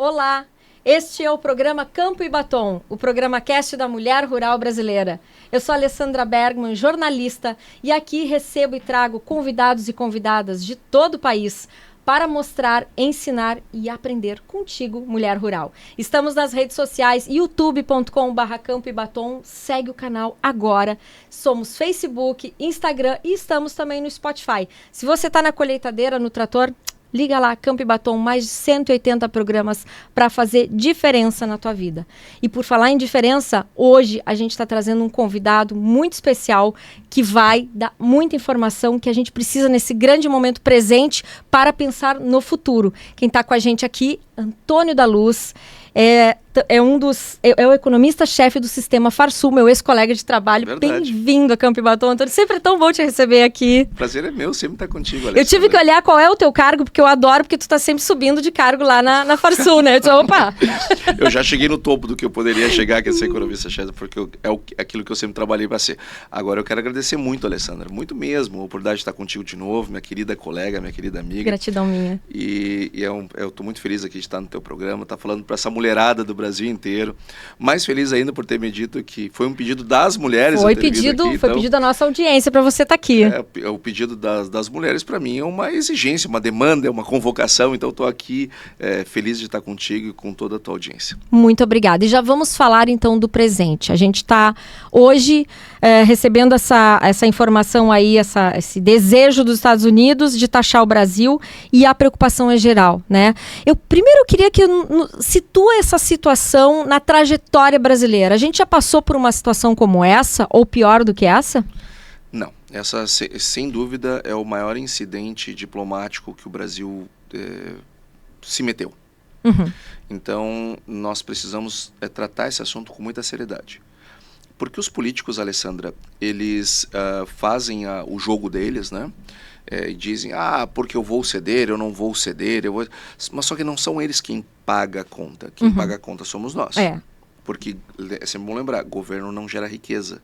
Olá, este é o programa Campo e Batom, o programa cast da mulher rural brasileira. Eu sou Alessandra Bergman, jornalista, e aqui recebo e trago convidados e convidadas de todo o país para mostrar, ensinar e aprender contigo, mulher rural. Estamos nas redes sociais, youtube.com/Campo e Batom, segue o canal agora. Somos Facebook, Instagram e estamos também no Spotify. Se você está na colheitadeira, no trator, liga lá, Campo e Batom, mais de 180 programas para fazer diferença na tua vida. E por falar em diferença, hoje a gente está trazendo um convidado muito especial que vai dar muita informação que a gente precisa nesse grande momento presente para pensar no futuro. Quem está com a gente aqui, Antônio da Luz, é o economista-chefe do Sistema Farsul, meu ex-colega de trabalho. Verdade. Bem-vindo a Campo e Batom, Antônio. Sempre é tão bom te receber aqui. Prazer é meu, sempre estar contigo, Alessandra. Eu tive que olhar qual é o teu cargo, porque eu adoro, porque tu tá sempre subindo de cargo lá na Farsul, né? Eu disse, opa! Eu já cheguei no topo do que eu poderia chegar, que é ser economista-chefe, porque aquilo que eu sempre trabalhei para ser. Agora, eu quero agradecer muito, Alessandra, muito mesmo, a oportunidade de estar contigo de novo, minha querida colega, minha querida amiga. Gratidão minha. Eu tô muito feliz aqui de estar no teu programa, tá falando para essa mulherada do Brasil inteiro. Mais feliz ainda por ter me dito que foi um pedido das mulheres. Foi pedido da nossa audiência para você estar aqui. O pedido das mulheres, para mim, é uma exigência, uma demanda, é uma convocação. Então, estou aqui feliz de estar contigo e com toda a tua audiência. Muito obrigada. E já vamos falar, então, do presente. A gente está hoje recebendo essa informação aí, esse desejo dos Estados Unidos de taxar o Brasil, e a preocupação é geral, né? Eu primeiro queria que situa essa situação na trajetória brasileira. A gente já passou por uma situação como essa, ou pior do que essa? Não. Essa, sem dúvida, é o maior incidente diplomático que o Brasil se meteu. Uhum. Então, nós precisamos tratar esse assunto com muita seriedade. Porque os políticos, Alessandra, eles fazem o jogo deles, né? E dizem, porque eu vou ceder, eu não vou ceder, mas só que não são eles quem paga a conta. Quem paga a conta somos nós. Porque, é sempre bom lembrar, governo não gera riqueza.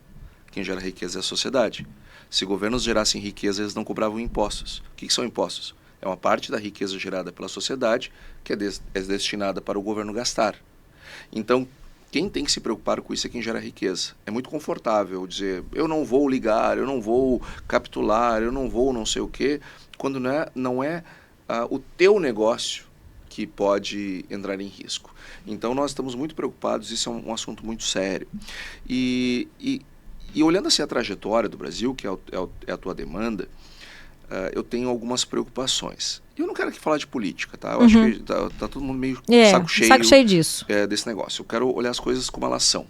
Quem gera riqueza é a sociedade. Se governos gerassem riqueza, eles não cobravam impostos. O que são impostos? É uma parte da riqueza gerada pela sociedade que é destinada para o governo gastar. Então, quem tem que se preocupar com isso é quem gera riqueza. É muito confortável dizer, eu não vou ligar, eu não vou capitular, eu não vou não sei o quê, quando não é o teu negócio que pode entrar em risco. Então, nós estamos muito preocupados, isso é um assunto muito sério. E olhando assim a trajetória do Brasil, que é a tua demanda, eu tenho algumas preocupações. Eu não quero aqui falar de política, tá? Eu acho que tá todo mundo meio saco cheio disso. Desse negócio. Eu quero olhar as coisas como elas são.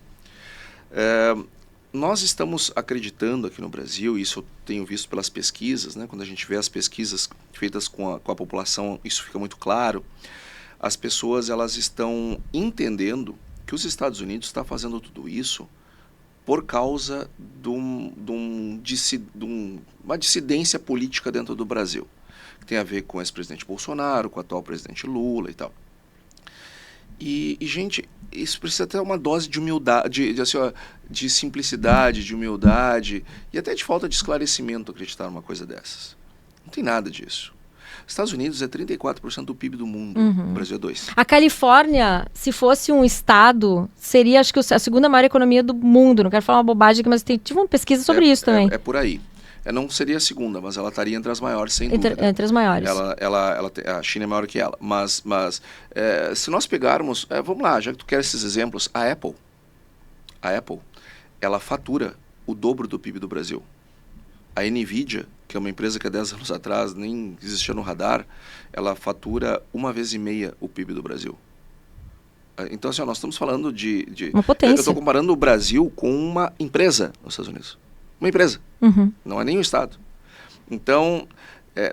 Nós estamos acreditando aqui no Brasil, e isso eu tenho visto pelas pesquisas, né? Quando a gente vê as pesquisas feitas com a população, isso fica muito claro. As pessoas, elas estão entendendo que os Estados Unidos estão fazendo tudo isso por causa de uma dissidência política dentro do Brasil, que tem a ver com o ex-presidente Bolsonaro, com o atual presidente Lula e tal. E gente, isso precisa ter uma dose de humildade, de simplicidade, de humildade, e até de falta de esclarecimento acreditar numa coisa dessas. Não tem nada disso. Estados Unidos é 34% do PIB do mundo, o Brasil é 2%. A Califórnia, se fosse um estado, seria, acho que, a segunda maior economia do mundo. Não quero falar uma bobagem aqui, mas tive uma pesquisa sobre isso também. É por aí. Não seria a segunda, mas ela estaria entre as maiores, sem dúvida. Entre as maiores. A China é maior que ela. Mas se nós pegarmos... vamos lá, já que tu quer esses exemplos, a Apple, ela fatura o dobro do PIB do Brasil. A NVIDIA, que é uma empresa que há 10 anos atrás nem existia no radar, ela fatura 1,5 vezes o PIB do Brasil. Então, assim, nós estamos falando de uma potência. Eu estou comparando o Brasil com uma empresa nos Estados Unidos. Uma empresa. Não é nem um estado. Então,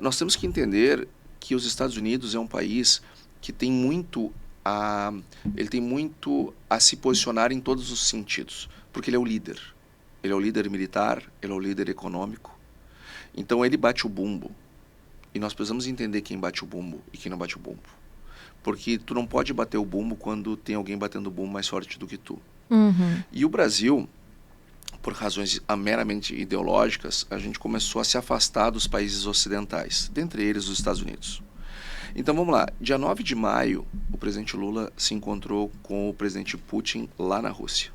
nós temos que entender que os Estados Unidos é um país que tem muito a se posicionar em todos os sentidos, porque ele é o líder. Ele é o líder militar, ele é o líder econômico. Então ele bate o bumbo. E nós precisamos entender quem bate o bumbo e quem não bate o bumbo. Porque tu não pode bater o bumbo quando tem alguém batendo o bumbo mais forte do que tu. E o Brasil, por razões meramente ideológicas, a gente começou a se afastar dos países ocidentais, dentre eles os Estados Unidos. Então vamos lá, dia 9 de maio, o presidente Lula se encontrou com o presidente Putin lá na Rússia.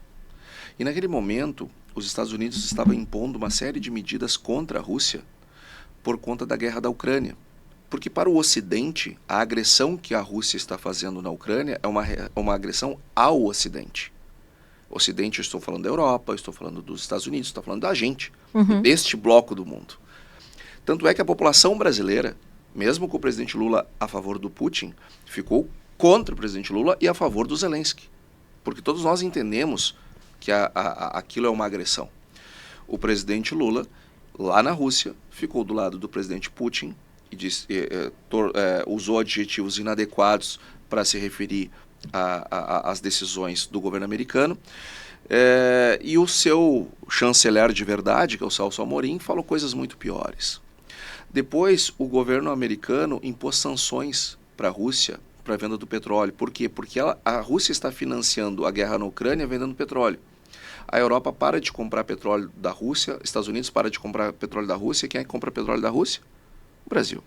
E naquele momento, os Estados Unidos estavam impondo uma série de medidas contra a Rússia por conta da guerra da Ucrânia. Porque para o Ocidente, a agressão que a Rússia está fazendo na Ucrânia é uma agressão ao Ocidente. Ocidente, eu estou falando da Europa, eu estou falando dos Estados Unidos, estou falando da gente, deste bloco do mundo. Tanto é que a população brasileira, mesmo com o presidente Lula a favor do Putin, ficou contra o presidente Lula e a favor do Zelensky. Porque todos nós entendemos que aquilo é uma agressão. O presidente Lula, lá na Rússia, ficou do lado do presidente Putin e usou adjetivos inadequados para se referir às decisões do governo americano. E o seu chanceler de verdade, que é o Celso Amorim, falou coisas muito piores. Depois, o governo americano impôs sanções para a Rússia para a venda do petróleo. Por quê? Porque a Rússia está financiando a guerra na Ucrânia vendendo petróleo. A Europa para de comprar petróleo da Rússia, Estados Unidos para de comprar petróleo da Rússia. Quem é que compra petróleo da Rússia? O Brasil.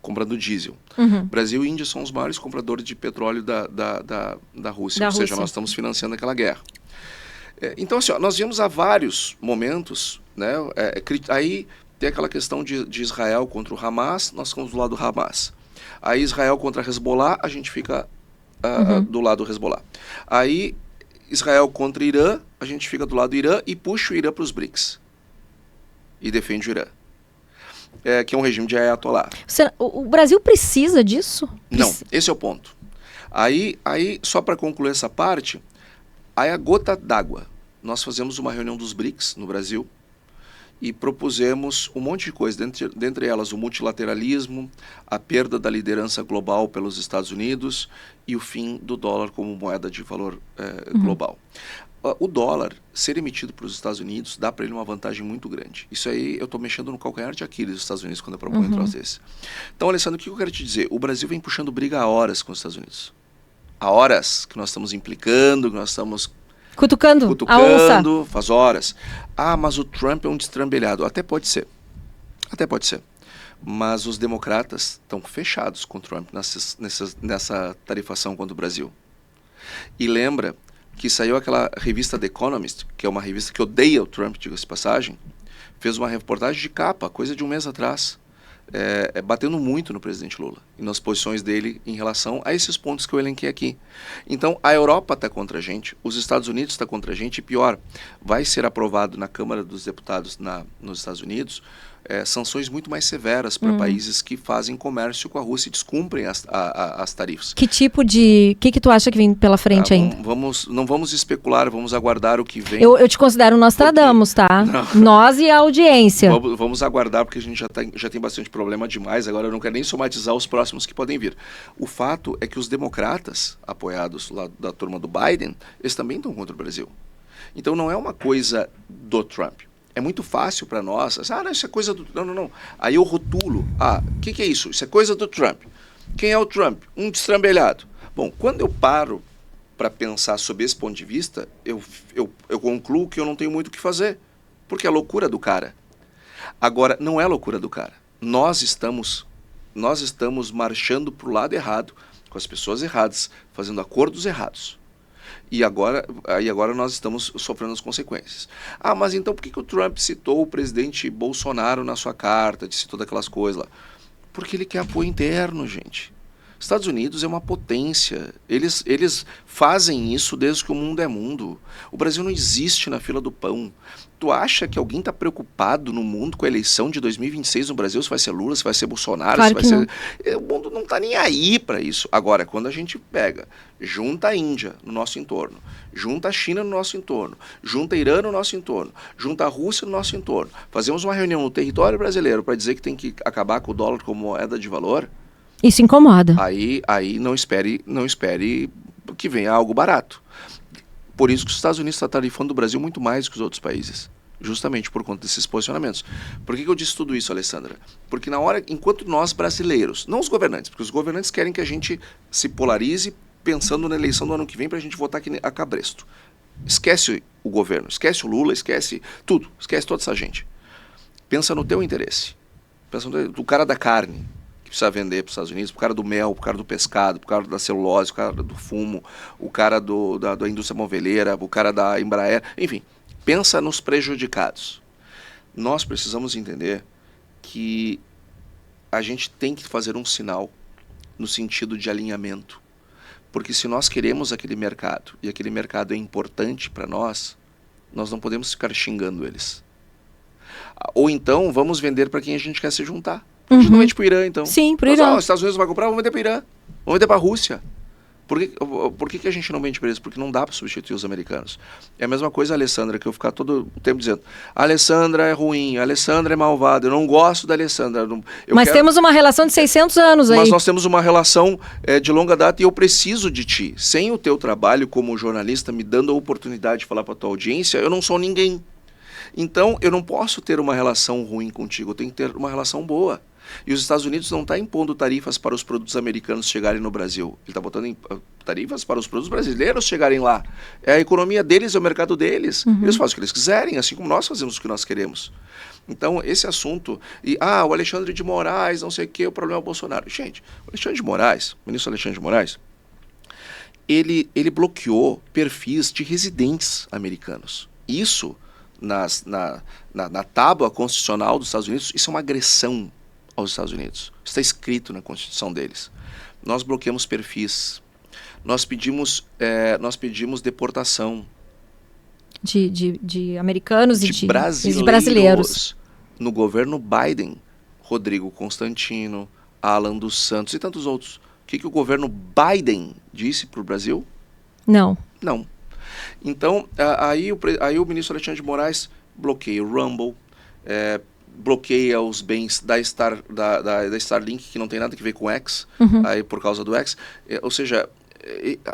Comprando diesel. Brasil e Índia são os maiores compradores de petróleo da Rússia. Ou seja, nós estamos financiando aquela guerra. Então, assim, nós vimos há vários momentos, né, aí tem aquela questão de Israel contra o Hamas, nós ficamos do lado do Hamas. Aí Israel contra a Hezbollah, a gente fica do lado do Hezbollah. Aí Israel contra Irã, a gente fica do lado do Irã e puxa o Irã para os BRICS. E defende o Irã. Que é um regime de Ayatollah. O Brasil precisa disso? Não, esse é o ponto. Aí só para concluir essa parte, aí a gota d'água. Nós fazemos uma reunião dos BRICS no Brasil e propusemos um monte de coisa, dentre elas o multilateralismo, a perda da liderança global pelos Estados Unidos e o fim do dólar como moeda de valor global. O dólar ser emitido para os Estados Unidos dá para ele uma vantagem muito grande. Isso aí eu estou mexendo no calcanhar de Aquiles dos Estados Unidos quando eu proponho um troço desse. Então, Alessandro, o que eu quero te dizer? O Brasil vem puxando briga há horas com os Estados Unidos. Há horas que nós estamos implicando, que nós estamos cutucando a onça. Faz horas. Ah, mas o Trump é um destrambelhado. Até pode ser. Mas os democratas estão fechados com o Trump nessa tarifação contra o Brasil. E lembra que saiu aquela revista The Economist, que é uma revista que odeia o Trump, diga-se de passagem, fez uma reportagem de capa, coisa de um mês atrás, batendo muito no presidente Lula e nas posições dele em relação a esses pontos que eu elenquei aqui. Então, a Europa está contra a gente, os Estados Unidos está contra a gente, e pior, vai ser aprovado na Câmara dos Deputados nos Estados Unidos sanções muito mais severas para países que fazem comércio com a Rússia e descumprem as tarifas. Que tipo de... O que tu acha que vem pela frente ainda? Não vamos especular, vamos aguardar o que vem. Eu te considero Nostradamus, tá? Nós e a audiência. Vamos aguardar, porque a gente já tem bastante problema demais. Agora eu não quero nem somatizar os próximos que podem vir. O fato é que os democratas, apoiados lá da turma do Biden, eles também estão contra o Brasil. Então não é uma coisa do Trump. É muito fácil para nós. Não, isso é coisa do... Não. Aí eu rotulo. O que é isso? Isso é coisa do Trump. Quem é o Trump? Um destrambelhado. Bom, quando eu paro para pensar sob esse ponto de vista, eu concluo que eu não tenho muito o que fazer. Porque é loucura do cara. Agora, não é loucura do cara. Nós estamos marchando para o lado errado, com as pessoas erradas, fazendo acordos errados. E agora nós estamos sofrendo as consequências. Mas então por que o Trump citou o presidente Bolsonaro na sua carta, disse todas aquelas coisas lá? Porque ele quer apoio interno, gente. Estados Unidos é uma potência. Eles fazem isso desde que o mundo é mundo. O Brasil não existe na fila do pão. Tu acha que alguém está preocupado no mundo com a eleição de 2026 no Brasil? Se vai ser Lula, se vai ser Bolsonaro, claro se vai ser... O mundo não está nem aí para isso. Agora, quando a gente junta a Índia no nosso entorno, junta a China no nosso entorno, junta a Irã no nosso entorno, junta a Rússia no nosso entorno, fazemos uma reunião no território brasileiro para dizer que tem que acabar com o dólar como moeda de valor... Isso incomoda. Aí não espere que venha algo barato. Por isso que os Estados Unidos estão tarifando o Brasil muito mais que os outros países. Justamente por conta desses posicionamentos. Por que eu disse tudo isso, Alessandra? Porque enquanto nós brasileiros, não os governantes, porque os governantes querem que a gente se polarize pensando na eleição do ano que vem para a gente votar aqui a cabresto. Esquece o governo, esquece o Lula, esquece tudo, esquece toda essa gente. Pensa no teu interesse. Pensa no cara da carne, precisa vender para os Estados Unidos, o cara do mel, o cara do pescado, o cara da celulose, o cara do fumo, o cara da indústria moveleira, o cara da Embraer, enfim, pensa nos prejudicados. Nós precisamos entender que a gente tem que fazer um sinal no sentido de alinhamento, porque se nós queremos aquele mercado e aquele mercado é importante para nós não podemos ficar xingando eles. Ou então vamos vender para quem a gente quer se juntar. A gente não vende para o Irã, então. Sim, para o Irã. Os Estados Unidos vai comprar, vamos vender para o Irã. Vamos vender para a Rússia. Por que a gente não vende para eles? Porque não dá para substituir os americanos. É a mesma coisa a Alessandra, que eu ficar todo o tempo dizendo, a Alessandra é ruim, a Alessandra é malvada, eu não gosto da Alessandra. Temos uma relação de 600 anos aí. Mas nós temos uma relação de longa data e eu preciso de ti. Sem o teu trabalho como jornalista, me dando a oportunidade de falar para a tua audiência, eu não sou ninguém. Então, eu não posso ter uma relação ruim contigo, eu tenho que ter uma relação boa. E os Estados Unidos não está impondo tarifas para os produtos americanos chegarem no Brasil. Ele está botando tarifas para os produtos brasileiros chegarem lá. É a economia deles, é o mercado deles. Eles fazem o que eles quiserem, assim como nós fazemos o que nós queremos. Então, esse assunto... o Alexandre de Moraes, não sei o que, o problema é o Bolsonaro. Gente, o Alexandre de Moraes, o ministro Alexandre de Moraes, ele bloqueou perfis de residentes americanos. Isso, na tábua constitucional dos Estados Unidos, isso é uma agressão aos Estados Unidos. Está escrito na Constituição deles. Nós bloqueamos perfis. Nós pedimos deportação de americanos e de brasileiros. No governo Biden, Rodrigo Constantino, Alan dos Santos e tantos outros. O que o governo Biden disse para o Brasil? Não. Então, aí o ministro Alexandre de Moraes bloqueia o Rumble, bloqueia os bens da Starlink, que não tem nada a ver com o X, aí por causa do X. Ou seja,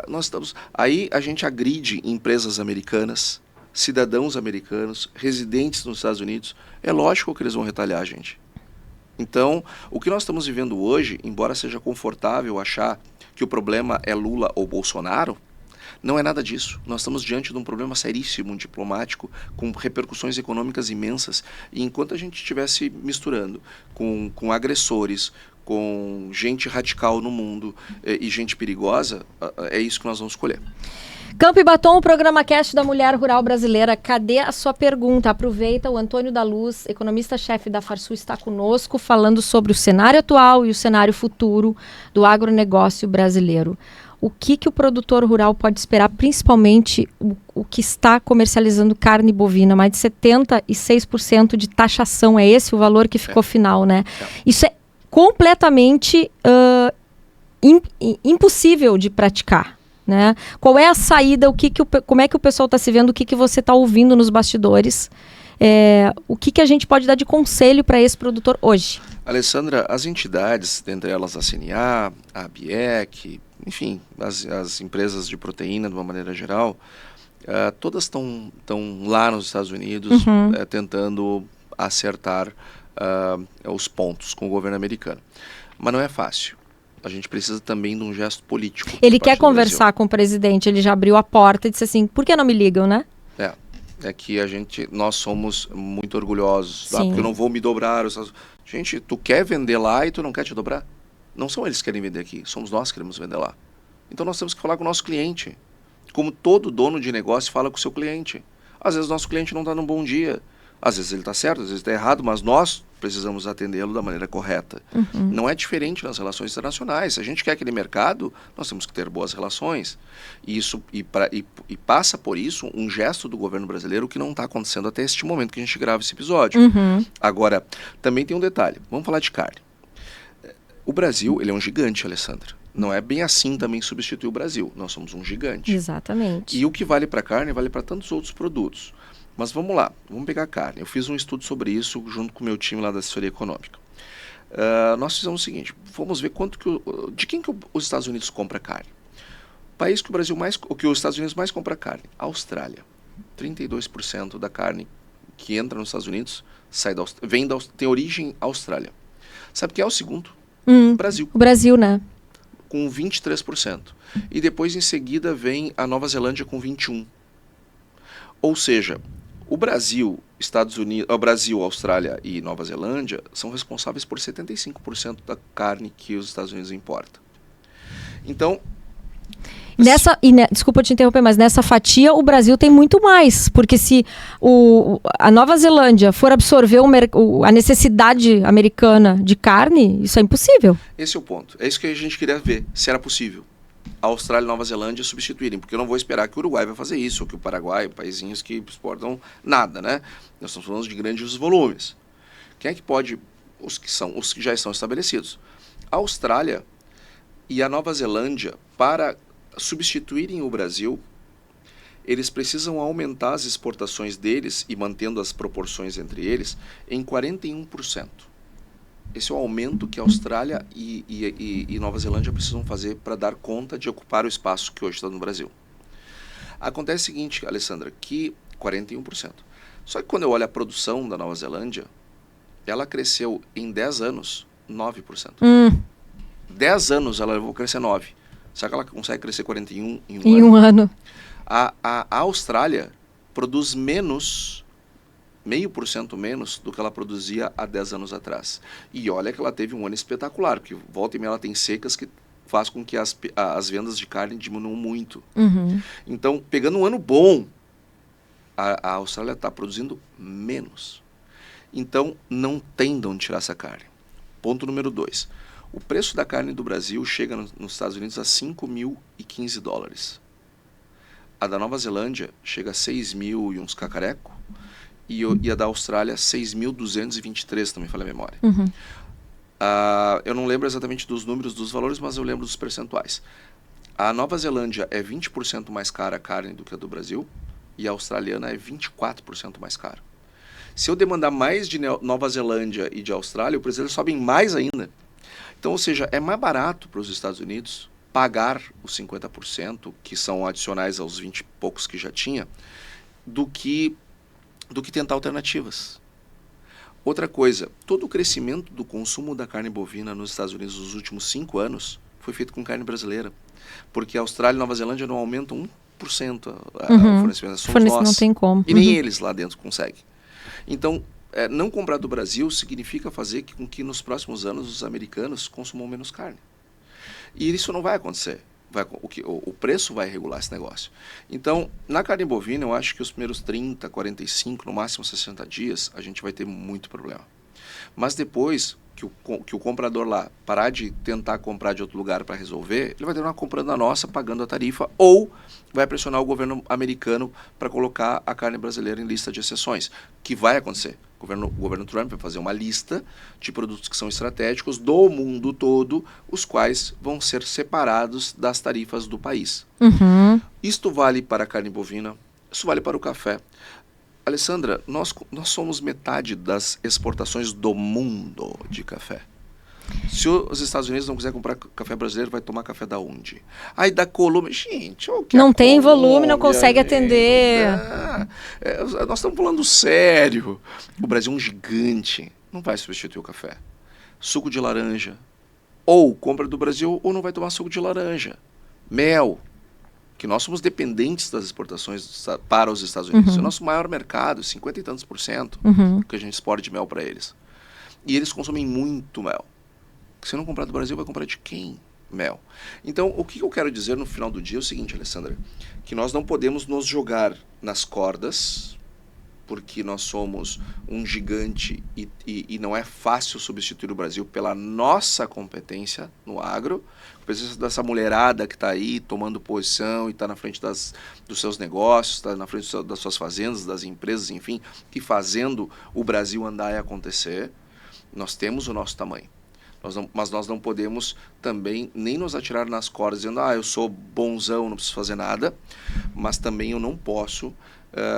nós estamos... Aí a gente agride empresas americanas, cidadãos americanos, residentes nos Estados Unidos. É lógico que eles vão retaliar, gente. Então, o que nós estamos vivendo hoje, embora seja confortável achar que o problema é Lula ou Bolsonaro, não é nada disso. Nós estamos diante de um problema seríssimo, diplomático, com repercussões econômicas imensas. E enquanto a gente estivesse misturando com agressores, com gente radical no mundo e gente perigosa, é isso que nós vamos escolher. Campo e Batom, o programa Cast da Mulher Rural Brasileira. Cadê a sua pergunta? Aproveita, o Antônio da Luz, economista-chefe da Farsul, está conosco falando sobre o cenário atual e o cenário futuro do agronegócio brasileiro. O que o produtor rural pode esperar, principalmente o que está comercializando carne bovina? Mais de 76% de taxação, é esse o valor que ficou final, né? Isso é completamente impossível de praticar, né? Qual é a saída? Como é que o pessoal está se vendo? O que você está ouvindo nos bastidores? O que a gente pode dar de conselho para esse produtor hoje? Alessandra, as entidades, dentre elas a CNA, a ABIEC, enfim, as empresas de proteína de uma maneira geral, todas estão lá nos Estados Unidos tentando acertar os pontos com o governo americano. Mas não é fácil. A gente precisa também de um gesto político. Ele quer conversar com o presidente, ele já abriu a porta e disse assim, por que não me ligam, né? É que nós somos muito orgulhosos, porque eu não vou me dobrar. Gente, tu quer vender lá e tu não quer te dobrar? Não são eles que querem vender aqui, somos nós que queremos vender lá. Então nós temos que falar com o nosso cliente. Como todo dono de negócio fala com o seu cliente. Às vezes o nosso cliente não está num bom dia. Às vezes ele está certo, às vezes está errado, mas nós precisamos atendê-lo da maneira correta. Não é diferente nas relações internacionais. Se a gente quer aquele mercado, nós temos que ter boas relações. E passa por isso um gesto do governo brasileiro que não está acontecendo até este momento que a gente grava esse episódio. Agora, também tem um detalhe. Vamos falar de carne. O Brasil, ele é um gigante, Alessandra. Não é bem assim também substituir o Brasil. Nós somos um gigante. Exatamente. E o que vale para a carne vale para tantos outros produtos. Mas vamos lá, vamos pegar a carne. Eu fiz um estudo sobre isso junto com o meu time lá da assessoria econômica. Nós fizemos o seguinte, vamos ver de quem que os Estados Unidos compra carne. O país que os Estados Unidos mais compra carne, a Austrália. 32% da carne que entra nos Estados Unidos tem origem Austrália. Sabe quem é o segundo? Brasil. O Brasil, né? Com 23%. E depois, em seguida, vem a Nova Zelândia com 21%. Ou seja, o Brasil Estados Unidos, Brasil, Austrália e Nova Zelândia são responsáveis por 75% da carne que os Estados Unidos importam. Então, desculpa te interromper, mas nessa fatia o Brasil tem muito mais, porque se a Nova Zelândia for absorver a necessidade americana de carne, isso é impossível. Esse é o ponto. É isso que a gente queria ver, se era possível a Austrália e Nova Zelândia substituírem, porque eu não vou esperar que o Uruguai vai fazer isso, ou que o Paraguai, paizinhos que exportam nada, né? Nós estamos falando de grandes volumes. Quem é que pode? Os que já estão estabelecidos. A Austrália e a Nova Zelândia, para substituírem o Brasil, eles precisam aumentar as exportações deles, e mantendo as proporções entre eles, em 41%. Esse é o aumento que a Austrália e Nova Zelândia precisam fazer para dar conta de ocupar o espaço que hoje está no Brasil. Acontece o seguinte, Alessandra, que 41%. Só que quando eu olho a produção da Nova Zelândia, ela cresceu em 10 anos 9%. 10 anos ela vai crescer 9%. Será que ela consegue crescer 41% em um ano? A Austrália produz menos, 0,5% menos do que ela produzia há 10 anos atrás. E olha que ela teve um ano espetacular, porque volta e meia ela tem secas que faz com que as vendas de carne diminuam muito. Então, pegando um ano bom, a Austrália está produzindo menos. Então, não tem de onde tirar essa carne. Ponto número 2. O preço da carne do Brasil chega nos Estados Unidos a $5.015. A da Nova Zelândia chega a 6.000 e uns cacareco. E a da Austrália, 6.223, também falei a memória. Eu não lembro exatamente dos números dos valores, mas eu lembro dos percentuais. A Nova Zelândia é 20% mais cara a carne do que a do Brasil, e a australiana é 24% mais cara. Se eu demandar mais de Nova Zelândia e de Austrália, o preço deles sobem mais ainda. Então, ou seja, é mais barato para os Estados Unidos pagar os 50%, que são adicionais aos 20 e poucos que já tinha, do que tentar alternativas. Outra coisa, todo o crescimento do consumo da carne bovina nos Estados Unidos nos últimos 5 anos foi feito com carne brasileira. Porque a Austrália e Nova Zelândia não aumentam 1% o fornecimento. Somos nós. Não tem como. E nem eles lá dentro conseguem. Então, não comprar do Brasil significa fazer com que nos próximos anos os americanos consumam menos carne. E isso não vai acontecer. O preço vai regular esse negócio. Então, na carne bovina, eu acho que os primeiros 30, 45, no máximo 60 dias, a gente vai ter muito problema. Mas depois que o comprador lá parar de tentar comprar de outro lugar para resolver, ele vai continuar comprando a nossa, pagando a tarifa, ou vai pressionar o governo americano para colocar a carne brasileira em lista de exceções, que vai acontecer. O governo Trump vai fazer uma lista de produtos que são estratégicos do mundo todo, os quais vão ser separados das tarifas do país. Isto vale para a carne bovina, isso vale para o café. Alessandra, nós somos metade das exportações do mundo de café. Se os Estados Unidos não quiser comprar café brasileiro, vai tomar café da onde? Aí da Colômbia, gente, não tem volume, não consegue atender. Nós estamos falando sério. O Brasil é um gigante, não vai substituir o café. Suco de laranja, ou compra do Brasil ou não vai tomar suco de laranja. Mel, que nós somos dependentes das exportações para os Estados Unidos. É o nosso maior mercado, 50 e tantos % que a gente exporta de mel para eles. E eles consomem muito mel. Se não comprar do Brasil, vai comprar de quem? Mel. Então, o que eu quero dizer no final do dia é o seguinte, Alessandra, que nós não podemos nos jogar nas cordas, porque nós somos um gigante e não é fácil substituir o Brasil pela nossa competência no agro, precisa dessa mulherada que está aí tomando posição e está na frente dos seus negócios, está na frente das suas fazendas, das empresas, enfim, e fazendo o Brasil andar e acontecer. Nós temos o nosso tamanho. Mas nós não podemos também nem nos atirar nas cordas dizendo, eu sou bonzão, não preciso fazer nada, mas também eu não posso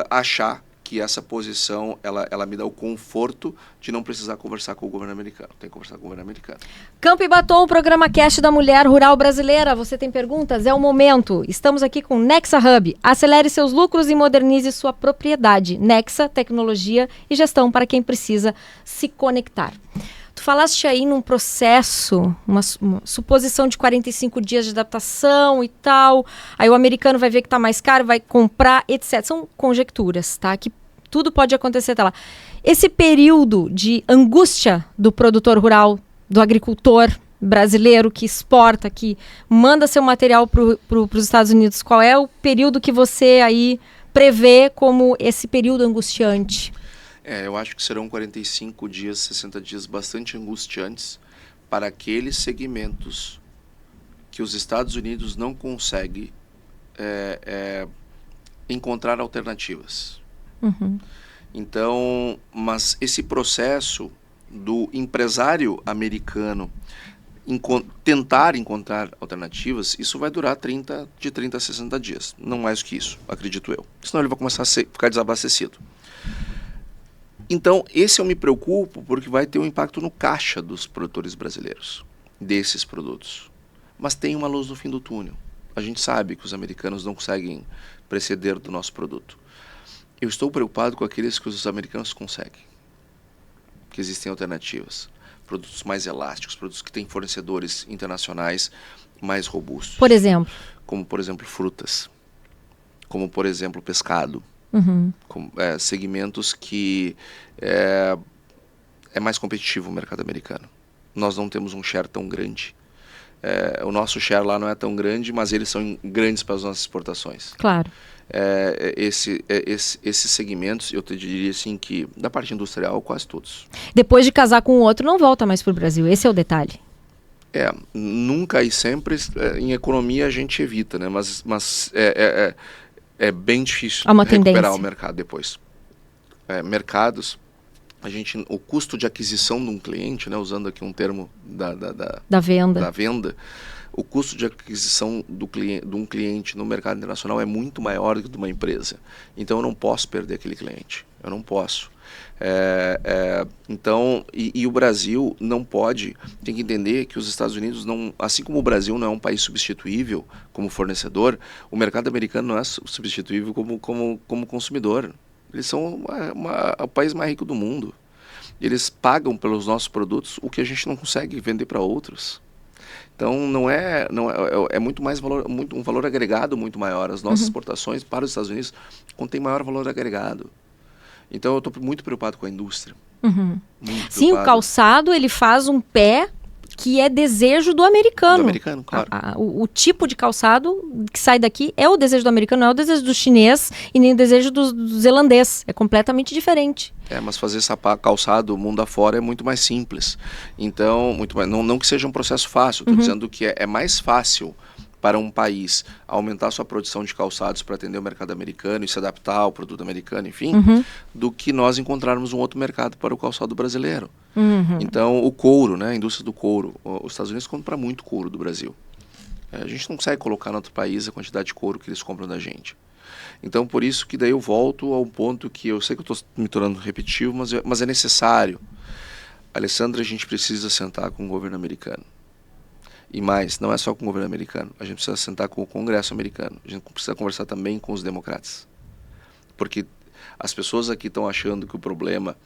achar que essa posição, ela me dá o conforto de não precisar conversar com o governo americano. Tem que conversar com o governo americano. Campo e Batom, o programa Cast da Mulher Rural Brasileira. Você tem perguntas? É o momento. Estamos aqui com Nexa Hub. Acelere seus lucros e modernize sua propriedade. Nexa, tecnologia e gestão para quem precisa se conectar. Tu falaste aí num processo, uma suposição de 45 dias de adaptação e tal. Aí o americano vai ver que está mais caro, vai comprar, etc. São conjecturas, tá? Que tudo pode acontecer até lá. Esse período de angústia do produtor rural, do agricultor brasileiro que exporta, que manda seu material para os Estados Unidos, qual é o período que você aí prevê como esse período angustiante? Eu acho que serão 45 dias, 60 dias bastante angustiantes para aqueles segmentos que os Estados Unidos não conseguem encontrar alternativas. Então, mas esse processo do empresário americano tentar encontrar alternativas, isso vai durar de 30 a 60 dias, não mais que isso, acredito eu. Senão ele vai começar a ficar desabastecido. Então, esse eu me preocupo porque vai ter um impacto no caixa dos produtores brasileiros, desses produtos. Mas tem uma luz no fim do túnel. A gente sabe que os americanos não conseguem preceder do nosso produto. Eu estou preocupado com aqueles que os americanos conseguem, que existem alternativas. Produtos mais elásticos, produtos que têm fornecedores internacionais mais robustos. Por exemplo? Como, por exemplo, frutas. Como, por exemplo, pescado. Segmentos que é mais competitivo o mercado americano. Nós não temos um share tão grande. O nosso share lá não é tão grande, mas eles são grandes para as nossas exportações. Claro. Esses segmentos, eu te diria assim que, da parte industrial, quase todos. Depois de casar com o outro, não volta mais para o Brasil. Esse é o detalhe. Nunca e sempre, em economia a gente evita, né? Mas é bem difícil recuperar o mercado depois. Mercados, o custo de aquisição de um cliente, né, usando aqui um termo da venda, o custo de aquisição de um cliente no mercado internacional é muito maior do que de uma empresa. Então eu não posso perder aquele cliente. Eu não posso. Então, o Brasil não pode, tem que entender que os Estados Unidos, não, assim como o Brasil não é um país substituível como fornecedor, o mercado americano não é substituível como consumidor. Eles são o país mais rico do mundo. Eles pagam pelos nossos produtos o que a gente não consegue vender para outros. Então é muito mais um valor agregado muito maior. As nossas exportações para os Estados Unidos contêm maior valor agregado. Então eu estou muito preocupado com a indústria. Sim, o calçado ele faz um pé que é desejo do americano. Do americano, claro. O tipo de calçado que sai daqui é o desejo do americano, não é o desejo do chinês e nem o desejo do zelandês. É completamente diferente. Mas fazer calçado mundo afora é muito mais simples. Então, não que seja um processo fácil, estou dizendo que é mais fácil para um país aumentar sua produção de calçados para atender o mercado americano e se adaptar ao produto americano, enfim, do que nós encontrarmos um outro mercado para o calçado brasileiro. Então, o couro, né, a indústria do couro, os Estados Unidos compram muito couro do Brasil. A gente não consegue colocar em outro país a quantidade de couro que eles compram da gente. Então, por isso que daí eu volto ao ponto que eu sei que eu estou me tornando repetitivo, mas é necessário. Alessandra, a gente precisa sentar com o governo americano. E mais, não é só com o governo americano, a gente precisa sentar com o Congresso americano, a gente precisa conversar também com os democratas. Porque as pessoas aqui estão achando que o problema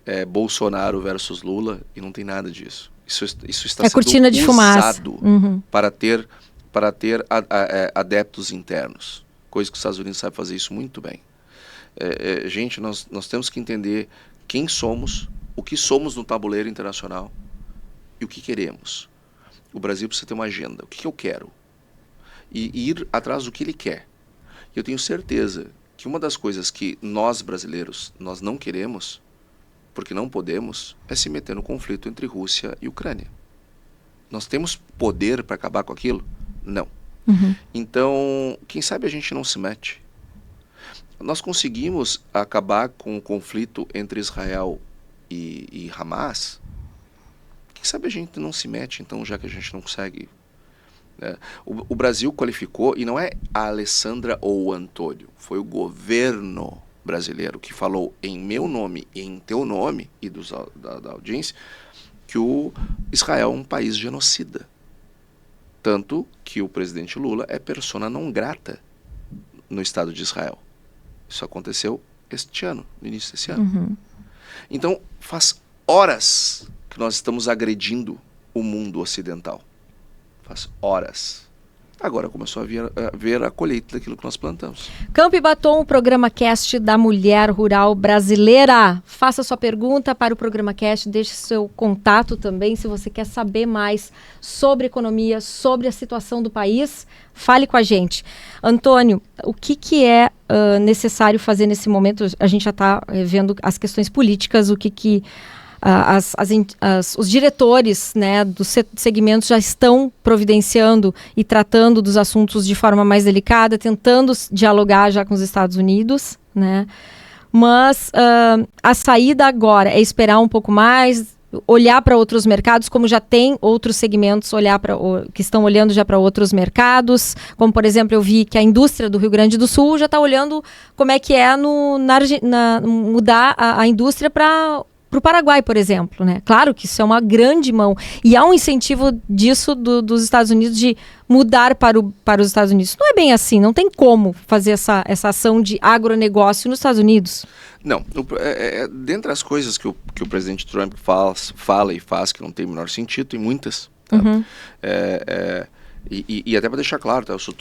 é Bolsonaro versus Lula e não tem nada disso. Isso está sendo cortina de fumaça para ter adeptos internos, coisa que os Estados Unidos sabem fazer isso muito bem. Gente, nós temos que entender quem somos, o que somos no tabuleiro internacional e o que queremos. O Brasil precisa ter uma agenda. O que eu quero? E ir atrás do que ele quer. E eu tenho certeza que uma das coisas que nós brasileiros, nós não queremos, porque não podemos, é se meter no conflito entre Rússia e Ucrânia. Nós temos poder para acabar com aquilo? Não. Então, quem sabe a gente não se mete. Nós conseguimos acabar com o conflito entre Israel e Hamas. Quem sabe a gente não se mete, então, já que a gente não consegue. O Brasil qualificou, e não é a Alessandra ou o Antônio, foi o governo brasileiro que falou em meu nome e em teu nome, e da audiência, que o Israel é um país genocida. Tanto que o presidente Lula é persona não grata no Estado de Israel. Isso aconteceu este ano, no início desse ano. Então, faz horas que nós estamos agredindo o mundo ocidental. Faz horas. Agora começou a ver a colheita daquilo que nós plantamos. Campo e Batom, o programa Cast da Mulher Rural Brasileira. Faça sua pergunta para o programa Cast, deixe seu contato também, se você quer saber mais sobre economia, sobre a situação do país, fale com a gente. Antônio, o que é necessário fazer nesse momento? A gente já está vendo as questões políticas, os diretores, né, dos segmentos já estão providenciando e tratando dos assuntos de forma mais delicada, tentando dialogar já com os Estados Unidos, né? Mas a saída agora é esperar um pouco mais, olhar para outros mercados, como já tem outros segmentos que estão olhando já para outros mercados, como por exemplo eu vi que a indústria do Rio Grande do Sul já está olhando como é que é mudar a indústria para o Paraguai, por exemplo, né? Claro que isso é uma grande mão. E há um incentivo disso dos Estados Unidos de mudar para os Estados Unidos. Não é bem assim, não tem como fazer essa ação de agronegócio nos Estados Unidos. Não, dentre as coisas que o presidente Trump fala e faz que não tem o menor sentido, tem muitas. Tá? Uhum. E até para deixar claro, tá? Eu sou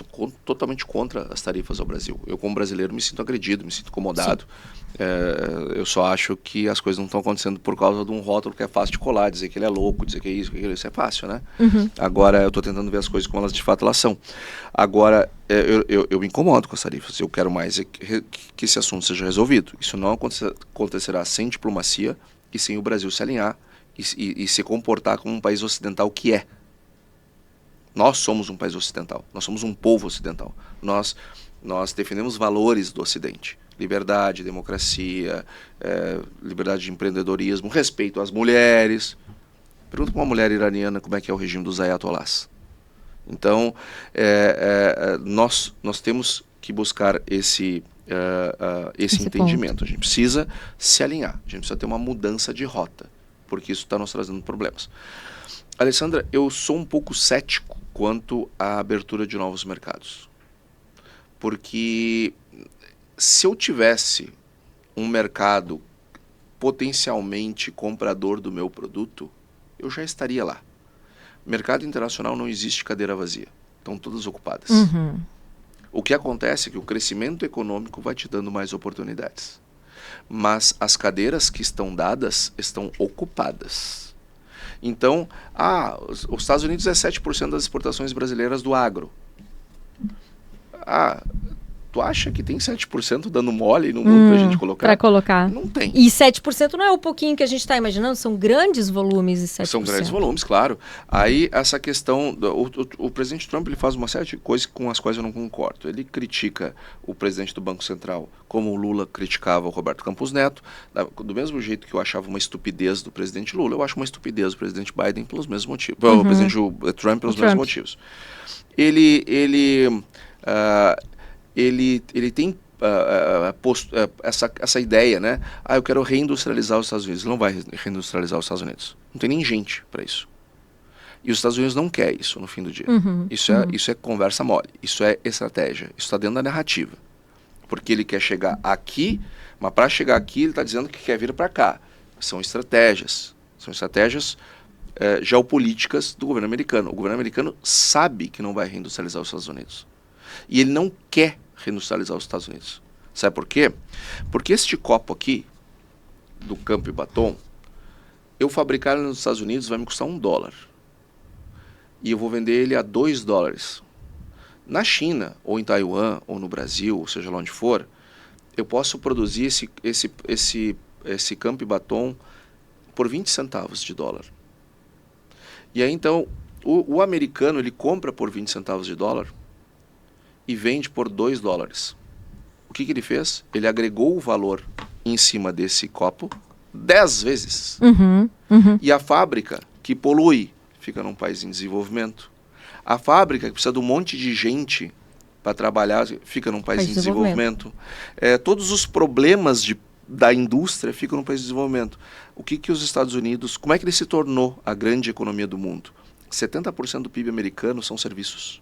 totalmente contra as tarifas ao Brasil. Eu, como brasileiro, me sinto agredido, me sinto incomodado. Eu só acho que as coisas não estão acontecendo por causa de um rótulo que é fácil de colar, dizer que ele é louco, dizer que é isso, que aquilo, isso é fácil, né? Uhum. Agora, eu estou tentando ver as coisas como elas de fato elas são. Agora, eu me incomodo com as tarifas. Eu quero mais que esse assunto seja resolvido. Isso não acontecerá sem diplomacia e sem o Brasil se alinhar e se comportar como um país ocidental que é. Nós somos um país ocidental, nós somos um povo ocidental. Nós defendemos valores do Ocidente. Liberdade, democracia, liberdade de empreendedorismo, respeito às mulheres. Pergunta para uma mulher iraniana como é que é o regime dos ayatollahs. Então, nós temos que buscar esse entendimento. Ponto. A gente precisa se alinhar, a gente precisa ter uma mudança de rota, porque isso está nos trazendo problemas. Alessandra, eu sou um pouco cético quanto à abertura de novos mercados. Porque se eu tivesse um mercado potencialmente comprador do meu produto, eu já estaria lá. Mercado internacional não existe cadeira vazia. Estão todas ocupadas. Uhum. O que acontece é que o crescimento econômico vai te dando mais oportunidades. Mas as cadeiras que estão dadas estão ocupadas. Então, os Estados Unidos é 7% das exportações brasileiras do agro. Tu acha que tem 7% dando mole no mundo pra gente colocar? Para colocar. Não tem. E 7% não é o pouquinho que a gente está imaginando, são grandes volumes e 7%. São grandes volumes, claro. Aí, essa questão, o presidente Trump ele faz uma série de coisas com as quais eu não concordo. Ele critica o presidente do Banco Central, como o Lula criticava o Roberto Campos Neto, do mesmo jeito que eu achava uma estupidez do presidente Lula, eu acho uma estupidez do presidente Biden pelos mesmos motivos. O presidente Trump pelos mesmos motivos. Ele tem essa ideia, né? Eu quero reindustrializar os Estados Unidos. Ele não vai reindustrializar os Estados Unidos. Não tem nem gente para isso. E os Estados Unidos não quer isso no fim do dia. Isso é conversa mole. Isso é estratégia. Isso está dentro da narrativa. Porque ele quer chegar aqui, mas para chegar aqui ele está dizendo que quer vir para cá. São estratégias. São estratégias geopolíticas do governo americano. O governo americano sabe que não vai reindustrializar os Estados Unidos. E ele não quer reindustrializar os Estados Unidos. Sabe por quê? Porque este copo aqui, do Campo e Batom, eu fabricar ele nos Estados Unidos vai me custar $1. E eu vou vender ele a $2. Na China, ou em Taiwan, ou no Brasil, ou seja lá onde for, eu posso produzir esse Campo e Batom por 20 centavos de dólar. E aí então, o americano ele compra por 20 centavos de dólar e vende por $2. O que ele fez? Ele agregou o valor em cima desse copo 10 vezes. E a fábrica que polui fica num país em desenvolvimento. A fábrica que precisa de um monte de gente para trabalhar fica num país em desenvolvimento. Todos os problemas da indústria ficam num país em desenvolvimento. O que os Estados Unidos... Como é que ele se tornou a grande economia do mundo? 70% do PIB americano são serviços.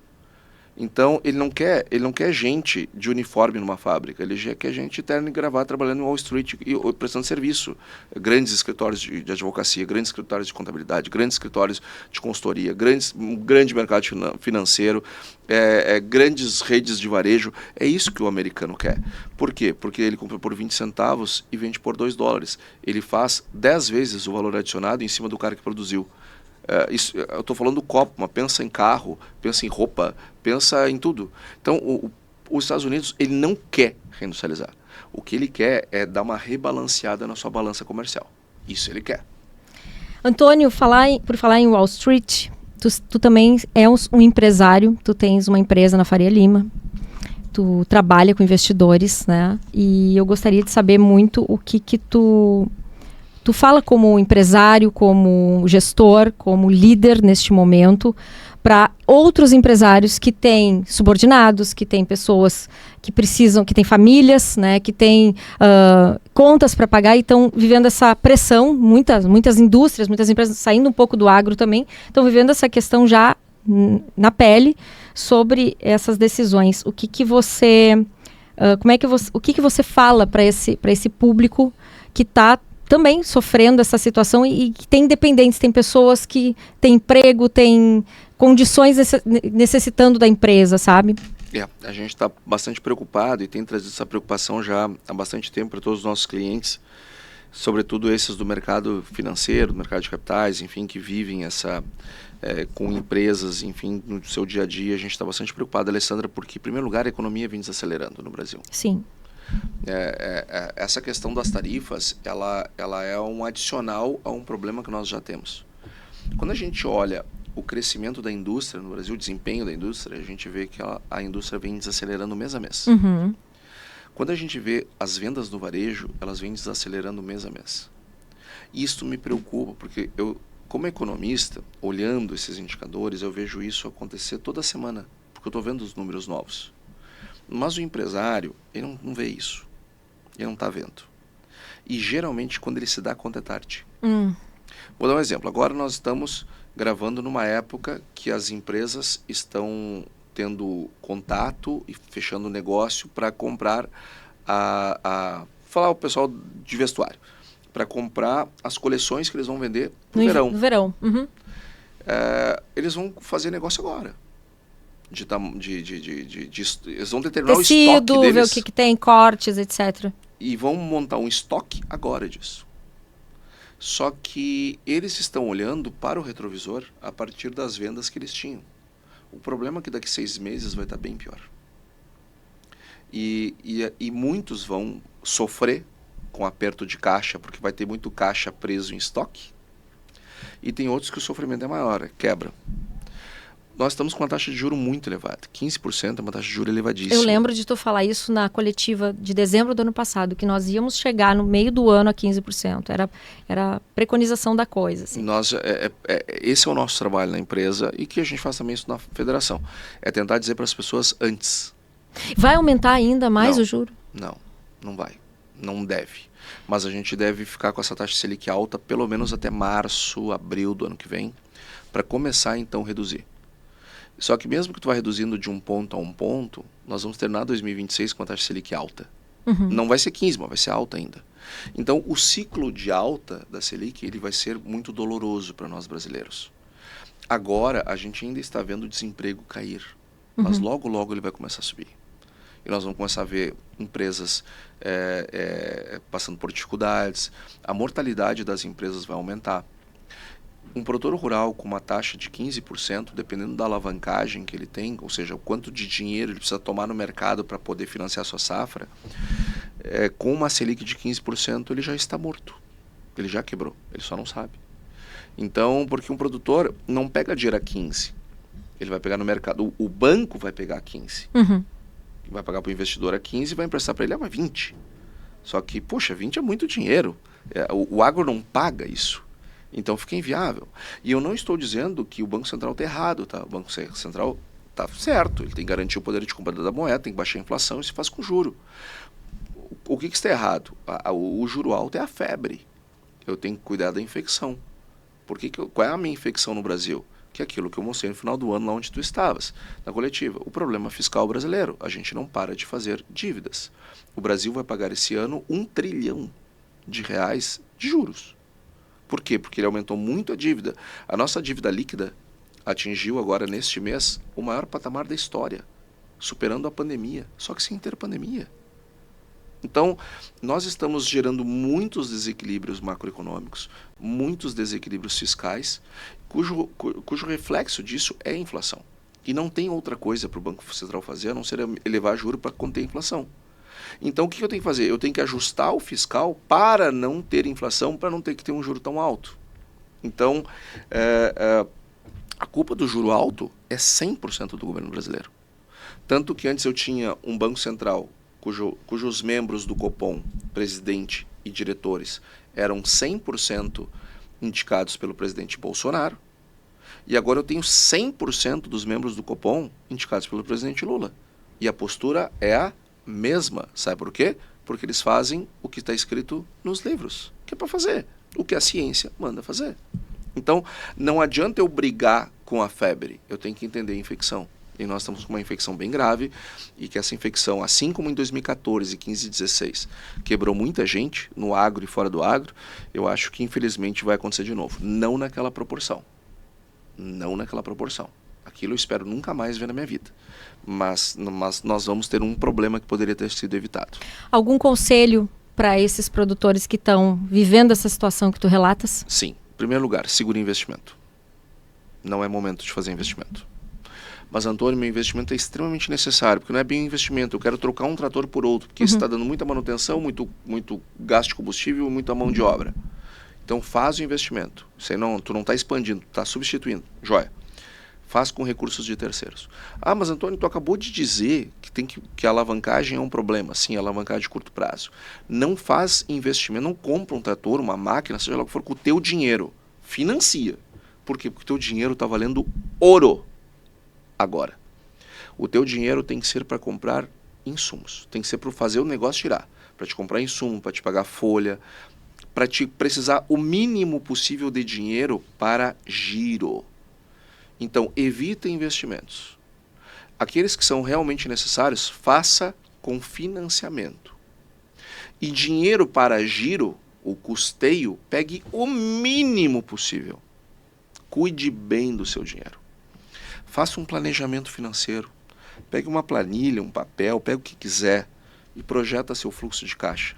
Então, ele não quer gente de uniforme numa fábrica, ele já quer gente de terno e gravata trabalhando em Wall Street e prestando serviço. Grandes escritórios de advocacia, grandes escritórios de contabilidade, grandes escritórios de consultoria, um grande mercado financeiro, grandes redes de varejo. É isso que o americano quer. Por quê? Porque ele compra por 20 centavos e vende por $2. Ele faz 10 vezes o valor adicionado em cima do cara que produziu. Eu estou falando do copo, mas pensa em carro, pensa em roupa, pensa em tudo. Então, os Estados Unidos, ele não quer reindustrializar. O que ele quer é dar uma rebalanceada na sua balança comercial. Isso ele quer. Antônio, por falar em Wall Street, tu também é um empresário, tu tens uma empresa na Faria Lima, tu trabalha com investidores, né? E eu gostaria de saber muito o que tu fala como empresário, como gestor, como líder neste momento, para outros empresários que têm subordinados, que têm pessoas que precisam, que têm famílias, né, que têm contas para pagar e estão vivendo essa pressão. Muitas indústrias, muitas empresas saindo um pouco do agro também, estão vivendo essa questão já na pele sobre essas decisões. O que você fala para esse público que está também sofrendo essa situação e que tem dependentes, tem pessoas que têm emprego, têm condições necessitando da empresa, sabe? A gente está bastante preocupado e tem trazido essa preocupação já há bastante tempo para todos os nossos clientes, sobretudo esses do mercado financeiro, do mercado de capitais, enfim, que vivem com empresas, enfim, no seu dia a dia. A gente está bastante preocupado, Alessandra, porque, em primeiro lugar, a economia vem desacelerando no Brasil. Sim. Essa questão das tarifas, ela é um adicional a um problema que nós já temos. Quando a gente olha o crescimento da indústria no Brasil, o desempenho da indústria, a gente vê que a indústria vem desacelerando mês a mês. Uhum. Quando a gente vê as vendas no varejo, elas vêm desacelerando mês a mês. Isso me preocupa, porque eu, como economista, olhando esses indicadores, eu vejo isso acontecer toda semana, porque eu estou vendo os números novos. Mas o empresário, ele não vê isso. Ele não está vendo. E geralmente, quando ele se dá conta, é tarde. Vou dar um exemplo. Agora nós estamos gravando numa época que as empresas estão tendo contato e fechando negócio para comprar falar o pessoal de vestuário, para comprar as coleções que eles vão vender no verão. No verão. Uhum. Eles vão fazer negócio agora. Eles vão determinar o estoque Tecido, deles. ver o que tem, cortes, etc. E vão montar um estoque agora disso. Só que eles estão olhando para o retrovisor a partir das vendas que eles tinham. O problema é que daqui 6 meses vai estar bem pior. E muitos vão sofrer com aperto de caixa, porque vai ter muito caixa preso em estoque. E tem outros que o sofrimento é maior, quebra. Nós estamos com uma taxa de juros muito elevada. 15% é uma taxa de juros elevadíssima. Eu lembro de tu falar isso na coletiva de dezembro do ano passado, que nós íamos chegar no meio do ano a 15%. Era a preconização da coisa. Assim. Esse é o nosso trabalho na empresa e que a gente faz também isso na federação. É tentar dizer para as pessoas antes. Vai aumentar ainda mais o juro? Não vai. Não deve. Mas a gente deve ficar com essa taxa Selic alta pelo menos até março, abril do ano que vem, para começar então a reduzir. Só que mesmo que tu vá reduzindo de um ponto a um ponto, nós vamos terminar 2026 com a taxa Selic alta. Uhum. Não vai ser 15, mas vai ser alta ainda. Então, o ciclo de alta da Selic ele vai ser muito doloroso para nós brasileiros. Agora, a gente ainda está vendo o desemprego cair, mas logo, logo ele vai começar a subir. E nós vamos começar a ver empresas passando por dificuldades, a mortalidade das empresas vai aumentar. Um produtor rural com uma taxa de 15%, dependendo da alavancagem que ele tem, ou seja, o quanto de dinheiro ele precisa tomar no mercado para poder financiar a sua safra, com uma Selic de 15%, ele já está morto. Ele já quebrou, ele só não sabe. Então, porque um produtor não pega dinheiro a 15%, ele vai pegar no mercado, o banco vai pegar a 15%. Uhum. Vai pagar para o investidor a 15% e vai emprestar para ele a 20%. Só que, poxa, 20% é muito dinheiro. O agro não paga isso. Então fica inviável. E eu não estou dizendo que o Banco Central está errado, tá? O Banco Central está certo. Ele tem que garantir o poder de compra da moeda, tem que baixar a inflação e se faz com juro. O que está errado? O juro alto é a febre. Eu tenho que cuidar da infecção. Qual é a minha infecção no Brasil? que é aquilo que eu mostrei no final do ano, lá onde tu estavas, na coletiva. O problema fiscal brasileiro, a gente não para de fazer dívidas. O Brasil vai pagar esse ano R$ 1 trilhão de juros. Por quê? Porque ele aumentou muito a dívida. A nossa dívida líquida atingiu agora, neste mês, o maior patamar da história, superando a pandemia, só que sem ter pandemia. Então, nós estamos gerando muitos desequilíbrios macroeconômicos, muitos desequilíbrios fiscais, cujo reflexo disso é a inflação. E não tem outra coisa para o Banco Central fazer a não ser elevar juros para conter a inflação. Então, o que eu tenho que fazer? Eu tenho que ajustar o fiscal para não ter inflação, para não ter que ter um juro tão alto. Então, a culpa do juro alto é 100% do governo brasileiro. Tanto que antes eu tinha um Banco Central cujos membros do Copom, presidente e diretores, eram 100% indicados pelo presidente Bolsonaro, e agora eu tenho 100% dos membros do Copom indicados pelo presidente Lula. E a postura é a mesma. Sabe por quê? Porque eles fazem o que está escrito nos livros, que é para fazer o que a ciência manda fazer. Então, não adianta eu brigar com a febre, eu tenho que entender a infecção. E nós estamos com uma infecção bem grave, e que essa infecção, assim como em 2014, 15 e 16, quebrou muita gente no agro e fora do agro, eu acho que infelizmente vai acontecer de novo. Não naquela proporção. Não naquela proporção. Aquilo eu espero nunca mais ver na minha vida. Mas nós vamos ter um problema que poderia ter sido evitado. Algum conselho para esses produtores que estão vivendo essa situação que tu relatas? Sim. Em primeiro lugar, segure investimento. Não é momento de fazer investimento. Mas, Antônio, meu investimento é extremamente necessário, porque não é bem um investimento. Eu quero trocar um trator por outro, porque isso está dando muita manutenção, muito gasto de combustível, muita mão de obra. Então, faz o investimento. Tu não está expandindo, tu está substituindo. Joia. Faz com recursos de terceiros. Ah, mas, Antônio, tu acabou de dizer que a alavancagem é um problema. Sim, a alavancagem de curto prazo. Não faz investimento, não compra um trator, uma máquina, seja lá o que for, com o teu dinheiro. Financia. Por quê? Porque o teu dinheiro está valendo ouro. Agora, o teu dinheiro tem que ser para comprar insumos, tem que ser para fazer o negócio girar, para te comprar insumo, para te pagar folha, para te precisar o mínimo possível de dinheiro para giro. Então, evita investimentos. Aqueles que são realmente necessários, faça com financiamento. E dinheiro para giro, o custeio, pegue o mínimo possível. Cuide bem do seu dinheiro. Faça um planejamento financeiro. Pegue uma planilha, um papel, pegue o que quiser e projeta seu fluxo de caixa.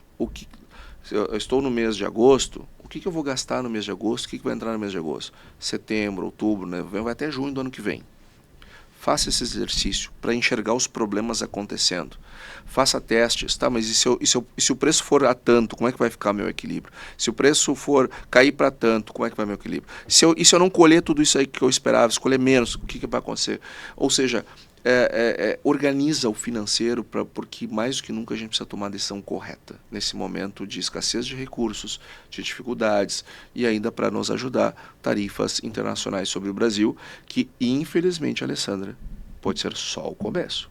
Eu estou no mês de agosto, o que eu vou gastar no mês de agosto? O que vai entrar no mês de agosto? Setembro, outubro, novembro, vai até junho do ano que vem. Faça esse exercício para enxergar os problemas acontecendo. Faça testes, tá? Mas e se o preço for a tanto, como é que vai ficar meu equilíbrio? Se o preço for cair para tanto, como é que vai meu equilíbrio? E se eu não colher tudo isso aí que eu esperava, escolher menos, o que vai acontecer? Ou seja, organiza o financeiro, porque mais do que nunca a gente precisa tomar a decisão correta nesse momento de escassez de recursos, de dificuldades e ainda para nos ajudar tarifas internacionais sobre o Brasil, que infelizmente, Alessandra, pode ser só o começo.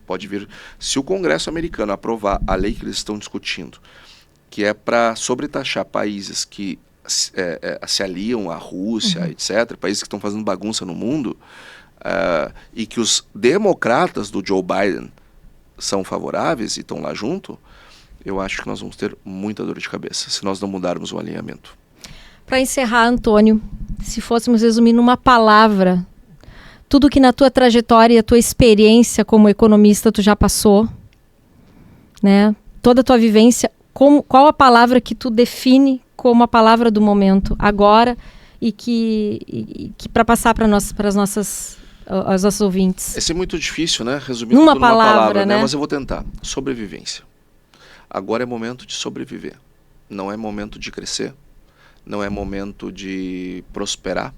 Pode vir, se o Congresso americano aprovar a lei que eles estão discutindo, que é para sobretaxar países que se aliam à Rússia, etc., países que estão fazendo bagunça no mundo, e que os democratas do Joe Biden são favoráveis e estão lá junto, eu acho que nós vamos ter muita dor de cabeça se nós não mudarmos o alinhamento. Para encerrar, Antônio, se fôssemos resumir numa palavra, tudo que na tua trajetória e a tua experiência como economista tu já passou, né? Toda a tua vivência, qual a palavra que tu define como a palavra do momento agora e que para passar para as nossas ouvintes? Esse é muito difícil, né? Resumir numa tudo numa palavra, né? Mas eu vou tentar. Sobrevivência. Agora é momento de sobreviver. Não é momento de crescer. Não é momento de prosperar.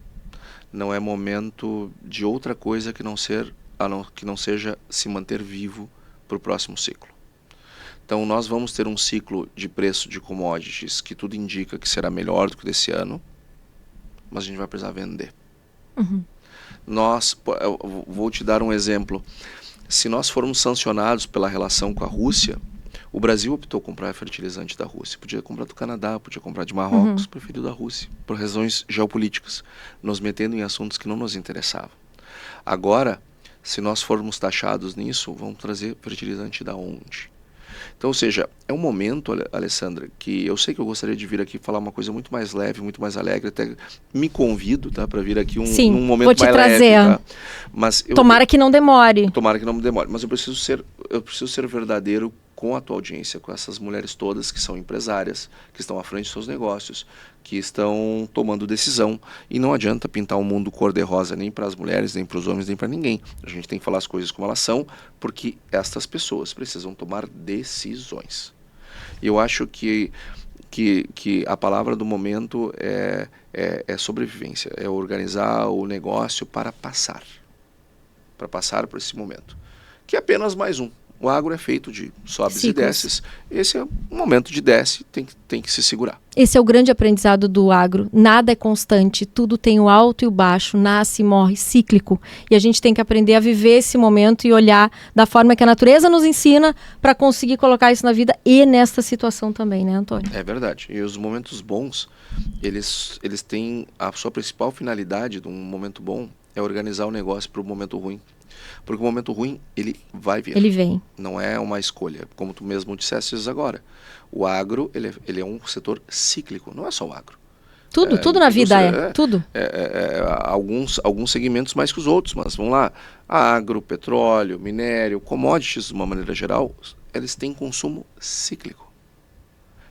Não é momento de outra coisa que não seja se manter vivo para o próximo ciclo. Então nós vamos ter um ciclo de preço de commodities que tudo indica que será melhor do que desse ano, mas a gente vai precisar vender. Eu vou te dar um exemplo. Se nós formos sancionados pela relação com a Rússia, O Brasil optou comprar fertilizante da Rússia. Podia comprar do Canadá, podia comprar de Marrocos, preferiu da Rússia, por razões geopolíticas, nos metendo em assuntos que não nos interessavam. Agora, se nós formos taxados nisso, vamos trazer fertilizante da onde? Então, ou seja, é um momento, Alessandra, que eu sei que eu gostaria de vir aqui falar uma coisa muito mais leve, muito mais alegre, até me convido, tá, para vir aqui num momento vou te mais trazer. leve, tá? Mas Tomara que não demore. Tomara que não me demore, mas eu preciso ser verdadeiro com a tua audiência, com essas mulheres todas que são empresárias, que estão à frente dos seus negócios, que estão tomando decisão, e não adianta pintar um mundo cor-de-rosa nem para as mulheres, nem para os homens, nem para ninguém. A gente tem que falar as coisas como elas são, porque estas pessoas precisam tomar decisões. E eu acho que a palavra do momento é sobrevivência, é organizar o negócio para passar por esse momento, que é apenas mais um. O agro é feito de sobes e desces. Esse é um momento de desce, tem que se segurar. Esse é o grande aprendizado do agro. Nada é constante, tudo tem o alto e o baixo, nasce e morre, cíclico. E a gente tem que aprender a viver esse momento e olhar da forma que a natureza nos ensina para conseguir colocar isso na vida e nesta situação também, né, Antônio? É verdade. E os momentos bons, eles têm a sua principal finalidade de um momento bom é organizar o negócio para o momento ruim. Porque o momento ruim, ele vai vir. Ele vem. Não é uma escolha, como tu mesmo disseste agora. O agro, ele é um setor cíclico, não é só o agro. Tudo na vida tudo. Alguns segmentos mais que os outros, mas vamos lá. Agro, petróleo, minério, commodities de uma maneira geral, eles têm consumo cíclico.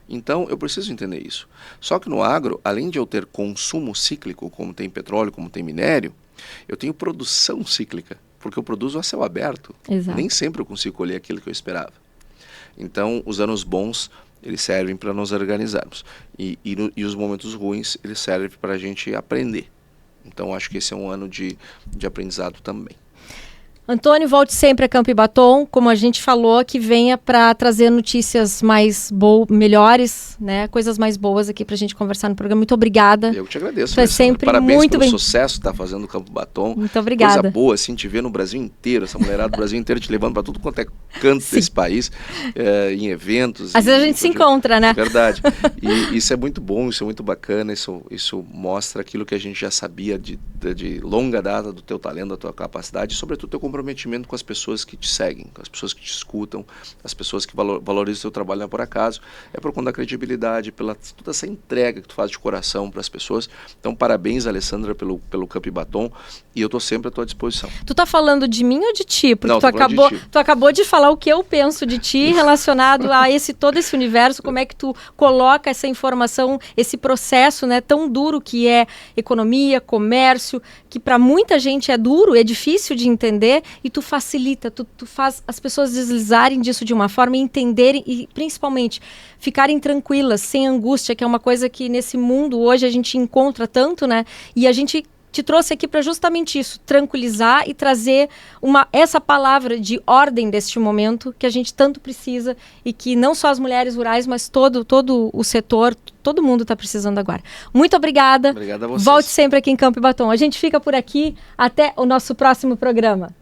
Então, eu preciso entender isso. Só que no agro, além de eu ter consumo cíclico, como tem petróleo, como tem minério, eu tenho produção cíclica, porque eu produzo a céu aberto. Exato. Nem sempre eu consigo colher aquilo que eu esperava. Então, os anos bons, eles servem para nos organizarmos. E os momentos ruins, eles servem para a gente aprender. Então, acho que esse é um ano de aprendizado também. Antônio, volte sempre a Campo e Batom, como a gente falou, que venha para trazer notícias melhores, né? Coisas mais boas aqui para a gente conversar no programa. Muito obrigada. Eu te agradeço. Foi sempre Parabéns muito pelo bem. sucesso que está fazendo o Campo Batom. Muito obrigada. Coisa boa, assim, te ver no Brasil inteiro, essa mulherada do Brasil inteiro te levando para tudo quanto é canto desse país, em eventos. Às vezes a gente se encontra, né? Verdade. E isso é muito bom, isso é muito bacana, isso mostra aquilo que a gente já sabia de longa data do teu talento, da tua capacidade e, sobretudo, teu comprometimento com as pessoas que te seguem, com as pessoas que te escutam, as pessoas que valorizam o teu trabalho, não é por acaso, é por conta da credibilidade, pela toda essa entrega que tu faz de coração para as pessoas. Então, parabéns, Alessandra, pelo Campo e Batom, e eu estou sempre à tua disposição. Tu tá falando de mim ou de ti? Porque não, tu acabou de falar o que eu penso de ti relacionado a todo esse universo, como é que tu coloca essa informação, esse processo, né, tão duro que é economia, comércio, que para muita gente é duro, é difícil de entender, e tu facilita, tu faz as pessoas deslizarem disso de uma forma e entenderem e principalmente ficarem tranquilas, sem angústia, que é uma coisa que nesse mundo hoje a gente encontra tanto, né? E a gente te trouxe aqui para justamente isso, tranquilizar e trazer essa palavra de ordem deste momento que a gente tanto precisa e que não só as mulheres rurais, mas todo o setor, todo mundo está precisando agora. Muito obrigada. Obrigado a vocês. Volte sempre aqui em Campo e Batom. A gente fica por aqui. Até o nosso próximo programa.